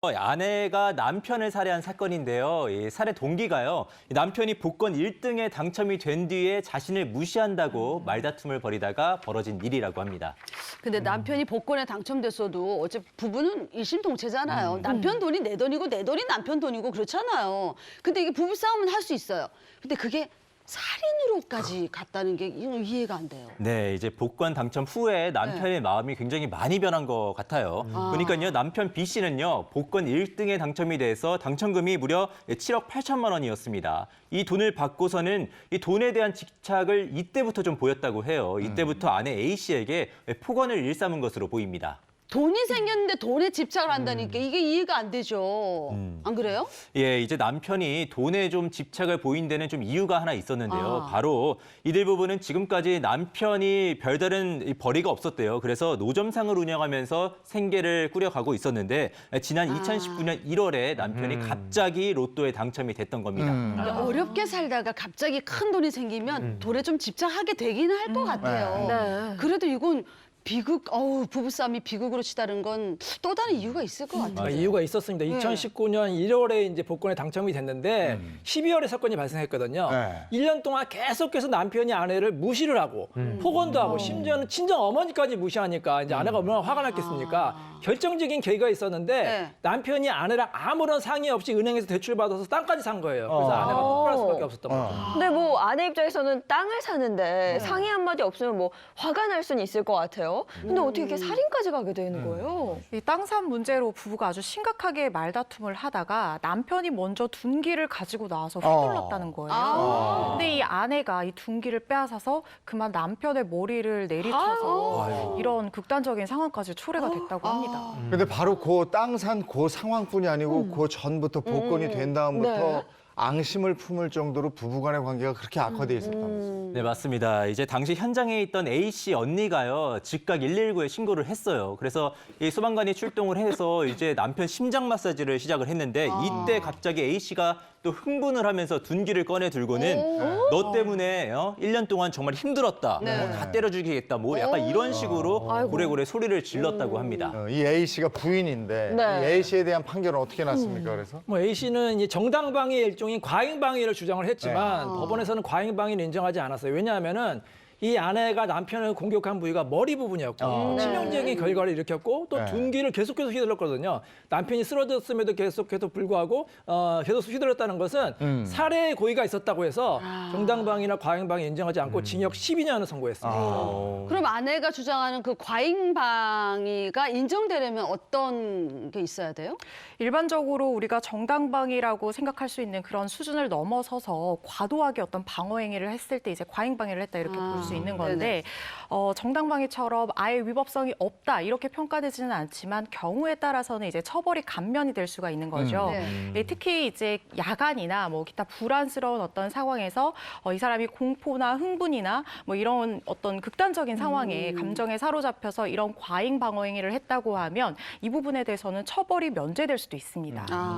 아내가 남편을 살해한 사건인데요. 이 살해 동기가요. 남편이 복권 1등에 당첨이 된 뒤에 자신을 무시한다고 말다툼을 벌이다가 벌어진 일이라고 합니다. 근데 남편이 복권에 당첨됐어도 어째 부부는 일심동체잖아요. 남편 돈이 내 돈이고 내 돈이 남편 돈이고 그렇잖아요. 근데 이게 부부싸움은 할 수 있어요. 근데 그게 살인으로까지 갔다는 게 이해가 안 돼요. 네, 이제 복권 당첨 후에 남편의 마음이 굉장히 많이 변한 것 같아요. 보니까요, 남편 B 씨는요, 복권 1등에 당첨이 돼서 당첨금이 무려 7억 8천만 원이었습니다. 이 돈을 받고서는 이 돈에 대한 집착을 이때부터 좀 보였다고 해요. 이때부터 아내 A 씨에게 폭언을 일삼은 것으로 보입니다. 돈이 생겼는데 돈에 집착을 한다니까 이게 이해가 안 되죠. 안 그래요? 예, 이제 남편이 돈에 좀 집착을 보인 데는 좀 이유가 하나 있었는데요. 바로 이들 부부는 지금까지 남편이 별다른 벌이가 없었대요. 그래서 노점상을 운영하면서 생계를 꾸려가고 있었는데 지난 2019년 1월에 남편이 갑자기 로또에 당첨이 됐던 겁니다. 이게 어렵게 살다가 갑자기 큰 돈이 생기면 돈에 좀 집착하게 되기는 할 것 같아요. 네. 그래도 이건 부부싸움이 비극으로 치달은 건 또 다른 이유가 있을 것 같아요. 이유가 있었습니다. 2019년 1월에 이제 복권에 당첨이 됐는데 12월에 사건이 발생했거든요. 네. 1년 동안 계속해서 남편이 아내를 무시를 하고 폭언도 하고 심지어는 친정 어머니까지 무시하니까 이제 아내가 얼마나 화가 났겠습니까? 결정적인 계기가 있었는데 네. 남편이 아내랑 아무런 상의 없이 은행에서 대출 받아서 땅까지 산 거예요. 그래서 아내가 폭발할 수밖에 없었던 거죠. 근데 뭐 아내 입장에서는 땅을 사는데 상의 한마디 없으면 뭐 화가 날 수는 있을 것 같아요. 근데 어떻게 이렇게 살인까지 가게 되는 거예요? 이 땅산 문제로 부부가 아주 심각하게 말다툼을 하다가 남편이 먼저 둔기를 가지고 나와서 휘둘렀다는 거예요. 근데 이 아내가 이 둔기를 빼앗아서 그만 남편의 머리를 내리쳐서 이런 극단적인 상황까지 초래가 됐다고 합니다. 근데 바로 그 땅 산 그 상황뿐이 아니고 그 전부터 복권이 된 다음부터 앙심을 품을 정도로 부부간의 관계가 그렇게 악화돼 있었다면서요. 네, 맞습니다. 이제 당시 현장에 있던 A 씨 언니가요, 즉각 119에 신고를 했어요. 그래서 이 소방관이 출동을 해서 이제 남편 심장 마사지를 시작을 했는데 이때 갑자기 A 씨가 또 흥분을 하면서 둔기를 꺼내 들고는 너 때문에 1년 동안 정말 힘들었다. 다 때려 죽이겠다. 뭐 약간 이런 식으로 고래고래 소리를 질렀다고 합니다. 이 A 씨가 부인인데 네. 이 A 씨에 대한 판결은 어떻게 났습니까? 그래서 뭐 A 씨는 이 정당방위의 일종인 과잉방위를 주장을 했지만 법원에서는 과잉방위를 인정하지 않았어요. 왜냐하면은 이 아내가 남편을 공격한 부위가 머리 부분이었고 치명적인 결과를 일으켰고 또 둔기를 계속해서 휘둘렀거든요. 남편이 쓰러졌음에도 계속해서 불구하고 계속 휘둘렀다는 것은 살해의 고의가 있었다고 해서 정당방위나 과잉방위 인정하지 않고 징역 12년을 선고했습니다. 그럼 아내가 주장하는 그 과잉방위가 인정되려면 어떤 게 있어야 돼요? 일반적으로 우리가 정당방위라고 생각할 수 있는 그런 수준을 넘어서서 과도하게 어떤 방어 행위를 했을 때 이제 과잉방위를 했다 이렇게 볼 수 있는 건데 정당방위처럼 아예 위법성이 없다 이렇게 평가되지는 않지만 경우에 따라서는 이제 처벌이 감면이 될 수가 있는 거죠. 특히 이제 야간이나 뭐 기타 불안스러운 어떤 상황에서 이 사람이 공포나 흥분이나 뭐 이런 어떤 극단적인 상황에 감정에 사로잡혀서 이런 과잉 방어 행위를 했다고 하면 이 부분에 대해서는 처벌이 면제될 수도 있습니다.